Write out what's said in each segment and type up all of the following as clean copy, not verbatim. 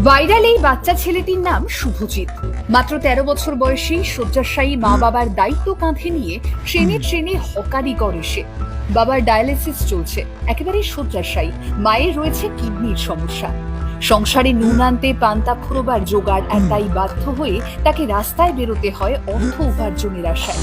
Viral এই বাচ্চা ছেলেটির নাম শুভজিৎ। মাত্র 13 বছর বয়সী শয্যাশায়ী মা বাবার দায়িত্ব কাঁধে নিয়ে ট্রেনে ট্রেনে হকারি করে সে। বাবার ডায়ালিসিস চলছে, একেবারে শয্যাশায়ী। মায়ের রয়েছে কিডনির সমস্যা। সংসারে নুন আনতে পান্তা ফুরোবার জোগাড়, আর তাই বাধ্য হয়ে তাকে রাস্তায় বেরোতে হয় অর্থ উপার্জনের আশায়।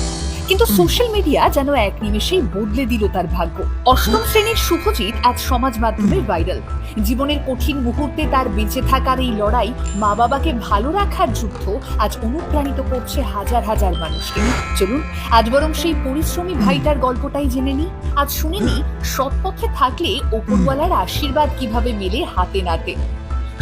কিন্তু সোশ্যাল মিডিয়া যেন এক নিমেষেই বদলে দিল তার ভাগ্য। অষ্টম শ্রেণীর শুভজিৎ আজ সমাজ মাধ্যমে ভাইরাল। জীবনের কঠিন মুহূর্তে তার বেঁচে থাকার এই লড়াই, মা বাবাকে ভালো রাখার যুদ্ধ আজ অনুপ্রাণিত করছে হাজার হাজার মানুষকে। চলুন আজ বরং সেই পরিশ্রমী ভাইটার গল্পটাই জেনে নিই। আজ শুনে নিই সৎ পথে থাকলে ওপরওয়ালার আশীর্বাদ কিভাবে মেলে হাতে নাতে।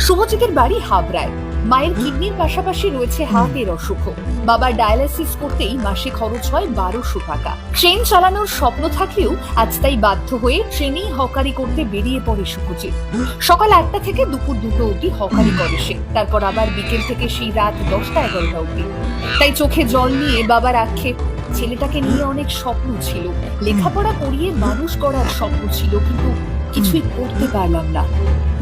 শুভজিতের বাড়ি হাবড়ায়। মায়ের কিডনির পাশাপাশি রয়েছে হার্টের অসুখ। বাবার ডায়ালিসিস করতেই মাসে খরচ হয় 1200 টাকা। ট্রেন চালানোর স্বপ্ন থাকলেও আজ তাই বাধ্য হয়ে ট্রেনেই হকারি করতে বেরিয়ে পড়ে শুভজিৎ। সকাল 8টা থেকে দুপুর 2টো অবধি হকারি করে সে। তারপর আবার বিকেল থেকে সেই রাত 10টা-11টা অবধি। তাই চোখে জল নিয়ে বাবার আক্ষেপ, ছেলেটাকে নিয়ে অনেক স্বপ্ন ছিল, লেখাপড়া করিয়ে মানুষ করার স্বপ্ন ছিল, কিন্তু কিছুই করতে পারলাম না।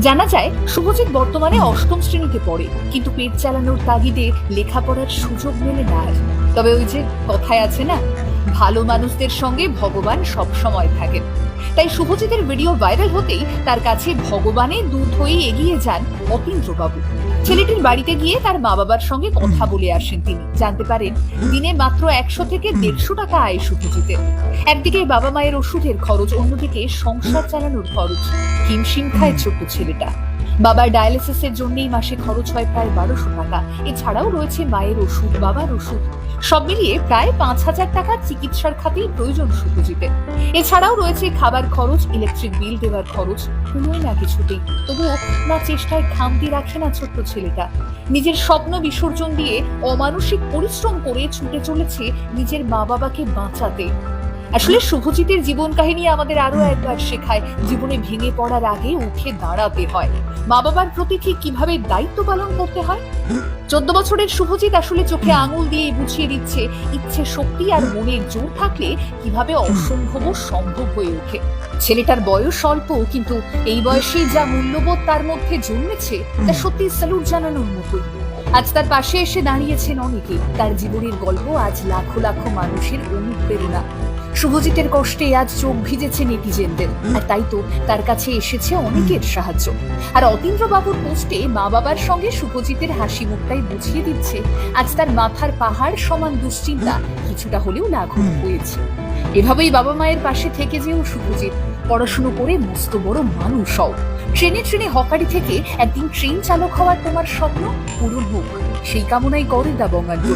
জানা যায় শুভজিৎ বর্তমানে 8ম শ্রেণীতে পড়ে, কিন্তু পেট চালানোর তাগিদে লেখাপড়ার সুযোগ মেলে না। তবে ওই যে কথায় আছে না, ভালো মানুষদের সঙ্গে ভগবান সব সময় থাকেন। তাই শুভজিতের ভিডিও ভাইরাল হতেই তার কাছে ভগবানের দূত হয়ে এগিয়ে যান অতীন্দ্রবাবু। ছেলেটির বাড়িতে গিয়ে তার মা বাবার সঙ্গে কথা বলে আসেন তিনি। জানতে পারেন দিনে মাত্র 100 থেকে 150 টাকা আয় শুভজিতের। একদিকে বাবা মায়ের ওষুধের খরচ, অন্যদিকে সংসার চালানোর খরচ। হিমশিম খায় ছোট্ট ছেলেটা। বাবার ডায়ালিসিসের জন্যই মাসে খরচ হয় প্রায় 1200 টাকা। এছাড়াও রয়েছে মায়ের ওষুধ, বাবার ওষুধ, সব মিলিয়ে প্রায় 5000 টাকা চিকিৎসার খাতেই প্রয়োজন শুভজিতের। এছাড়াও রয়েছে খাবার খরচ, ইলেকট্রিক বিল দেওয়ার খরচ। কোনোই না কিছুতেই, তবুও না চেষ্টায় খামতি রাখে না ছোট্ট ছেলেটা। নিজের স্বপ্ন বিসর্জন দিয়ে অমানসিক পরিশ্রম করে ছুটে চলেছে নিজের মা বাবাকে বাঁচাতে। আসলে শুভজিতের জীবন কাহিনী আমাদের আরো একবার শেখায়, জীবনে ভেঙে পড়ার আগে উঠে দাঁড়াতে হয়। মা বাবার প্রতি ঠিক কিভাবে দায়িত্ব পালন করতে হয়। 14 বছরের শুভজিৎ আসলে চোখে আঙুল দিয়ে বুঝিয়ে দিচ্ছে, ইচ্ছে শক্তি আর মনের জোর থাকলে কিভাবে অসম্ভব সম্ভব হয়ে ওঠে। ছেলেটার বয়স অল্প, কিন্তু এই বয়সে যা মূল্যবোধ তার মধ্যে জন্মেছে তা সত্যি স্যালুট জানানোর মতো। আজ তার পাশে এসে দাঁড়িয়েছেন অনেকে। তার জীবনের গল্প আজ লাখো লাখো মানুষের অনুপ্রেরণা। শুভজিতের কষ্টে আজ চোখ ভিজেছে নেটিজেনদের, আর তাই তো তার কাছে এসেছে অনেকের সাহায্য। আর অতীন্দ্রবাবুর পোস্টে মা বাবার সঙ্গে শুভজিতের হাসি মুখটাই বুঝিয়ে দিচ্ছে আজ তার মাথার পাহাড় সমান দুশ্চিন্তা কিছুটা হলেও লাঘব হয়েছে। এভাবেই বাবা মায়ের পাশে থেকে যেও শুভজিৎ, পড়াশুনো করে মস্ত বড় মানুষ হও। ট্রেনে ট্রেনে হকারি থেকে একদিন ট্রেন চালক হওয়ার তোমার স্বপ্ন পূরণ হোক, সেই কামনাই করে দা বঙ্গালী।